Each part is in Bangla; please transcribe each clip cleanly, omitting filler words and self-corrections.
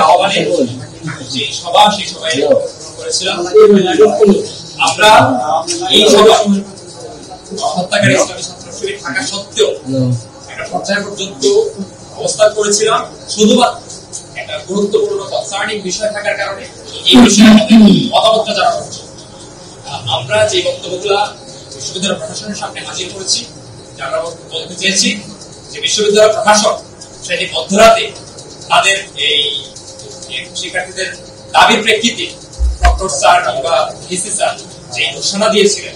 আহ্বানে যে সভা সেই সভায় করেছিলাম। আমরা এই সভা হত্যাকারী ইসলামী ছাত্র শিবির থাকা সত্ত্বেও একটা পর্যায় পর্যন্ত অবস্থান করেছিলাম শুধুমাত্র একটা গুরুত্বপূর্ণ কনসার্নিং বিষয় থাকার কারণে এই বিষয়ে মতামতটা জানানো হচ্ছে। আমরা যে বক্তব্যগুলা বিশ্ববিদ্যালয় প্রশাসনের সামনে হাজির করেছি, আমরা বলতে চেয়েছি যে বিশ্ববিদ্যালয় প্রশাসন সেটি মধ্যরাতে তাদের এই শিক্ষার্থীদের দাবির প্রেক্ষিতে ডক্টর স্যার কিংবা ভিসি স্যার যে ঘোষণা দিয়েছিলেন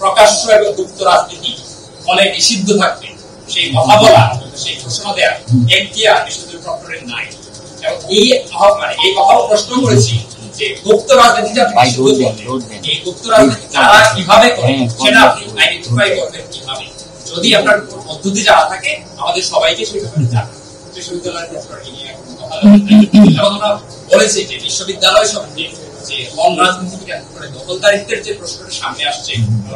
প্রকাশ্য এবং গুপ্ত রাজনীতি ফলে নিষিদ্ধ থাকবে, সেই কথা বলা, সেই ঘোষণা দেওয়া এখতিয়ার বিশ্ববিদ্যালয় প্রক্টরের নাই। এবং এই কথাও প্রশ্ন করেছি যে গুপ্ত রাজনীতিটা এই গুপ্ত রাজনীতি তারা কিভাবে করে সেটা আপনি আইডেন্টিফাই করবেন কিভাবে? যদি আপনার পদ্ধতি জানা থাকে আমাদের সবাইকে সেই ব্যাপারে জানা। বিশ্ববিদ্যালয়ের প্রক্টরকে নিয়ে এবং আমরা বলেছি যে বিশ্ববিদ্যালয় সমিতি যে হল রাজনীতি করে দখলদারিত্বের যে প্রশ্নটা সামনে আসছে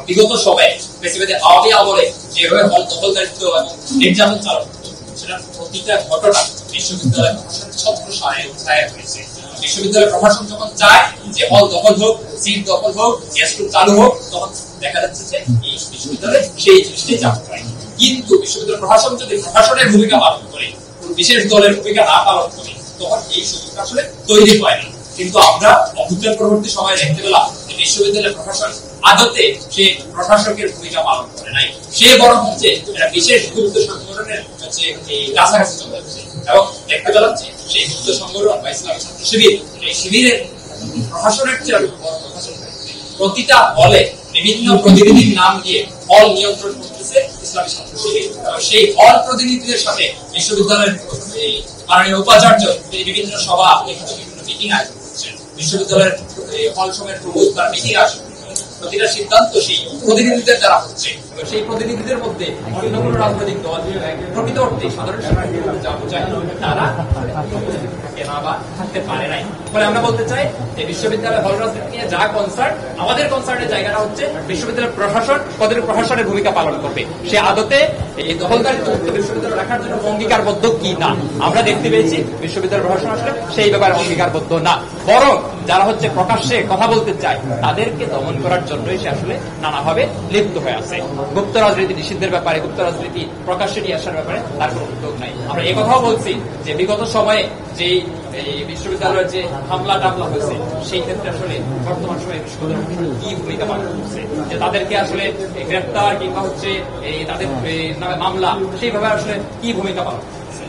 বিগত সময়ে বেশিরভাগ আওয়ামী আমলে যেভাবে হল দখলদারিত্ব এবং নির্যাতন চালু হতো সেটা প্রতিটা ঘটনা বিশ্ববিদ্যালয় প্রশাসন ছত্রছায়ায় ছায়া হয়েছে। বিশ্ববিদ্যালয় প্রশাসন যখন চায় যে হল দখল হোক, সিট দখল হোক, গেস্ট রুম চালু হোক, তখন দেখা যাচ্ছে যে এই বিশ্ববিদ্যালয়ে সেই জিনিসটাই চালু হয়। কিন্তু বিশ্ববিদ্যালয় প্রশাসন যদি প্রশাসনের ভূমিকা পালন করে, বিশেষ দলের ভূমিকা না পালন করে, তখন এই সুযোগটা আসলে তৈরি হয় না। কিন্তু আমরা অভ্যুত্থান পরবর্তী সময়ে দেখতে পেলাম যে বিশ্ববিদ্যালয় প্রশাসন আদতে সে প্রশাসকের ভূমিকা পালন করে নাই, সে বরং হচ্ছে একটা বিশেষ গুপ্ত সংগঠনের হচ্ছে এই কাছাকাছি চলে যাচ্ছে। এবং দেখতে পেলাম যে সেই গুপ্ত সংগঠন বা ইসলামী ছাত্র শিবির, এই শিবিরের প্রশাসনের চেয়ে প্রশাসন প্রতিটা হলে বিভিন্ন প্রতিনিধির নাম দিয়ে হল নিয়ন্ত্রণ করতেছে ইসলামী ছাত্র শিবির। সেই হল প্রতিনিধিদের সাথে বিশ্ববিদ্যালয়ের মাননীয় উপাচার্য বিভিন্ন সভা, বিভিন্ন মিটিং আয়োজন করছেন, বিশ্ববিদ্যালয়ের হল সময়ের প্রভুত তার মিটিং আসবে, প্রতিটা সিদ্ধান্ত সেই প্রতিনিধিদের দ্বারা হচ্ছে। সেই প্রতিনিধিদের মধ্যে অন্য কোন রাজনৈতিক দল প্রকৃত অর্থে সাধারণ যা বোঝায় তারা থাকে না বা থাকতে পারে নাই। ফলে আমরা বলতে চাই যে বিশ্ববিদ্যালয় হল রাজনীতি নিয়ে যা কনসার্ন, আমাদের কনসার্নের জায়গাটা হচ্ছে বিশ্ববিদ্যালয় প্রশাসন কতটুকু প্রশাসনের ভূমিকা পালন করবে, সে আদতে এই দখলদারিত্ব বিশ্ববিদ্যালয় রাখার জন্য অঙ্গীকারবদ্ধ কি না। আমরা দেখতে পেয়েছি বিশ্ববিদ্যালয় প্রশাসন আসলে সেই ব্যাপারে অঙ্গীকারবদ্ধ না, বরং যারা হচ্ছে প্রকাশ্যে কথা বলতে চায় তাদেরকে দমন করার জন্যই সে আসলে নানাভাবে লিপ্ত হয়ে আছে। গুপ্ত রাজনীতি নিষিদ্ধের ব্যাপারে, গুপ্ত রাজনীতি প্রকাশ্যে নিয়ে আসার ব্যাপারে তার কোনো উদ্যোগ নাই। আমরা এই কথাও বলছি যে বিগত সময়ে যে বিশ্ববিদ্যালয়ের যে হামলা টামলা হয়েছে সেই ক্ষেত্রে আসলে বর্তমান সময়ে বিশ্ববিদ্যালয় কি ভূমিকা পালন করছে, যে তাদেরকে আসলে গ্রেফতার কিংবা হচ্ছে তাদের নামে মামলা সেইভাবে আসলে কি ভূমিকা পালন করছে।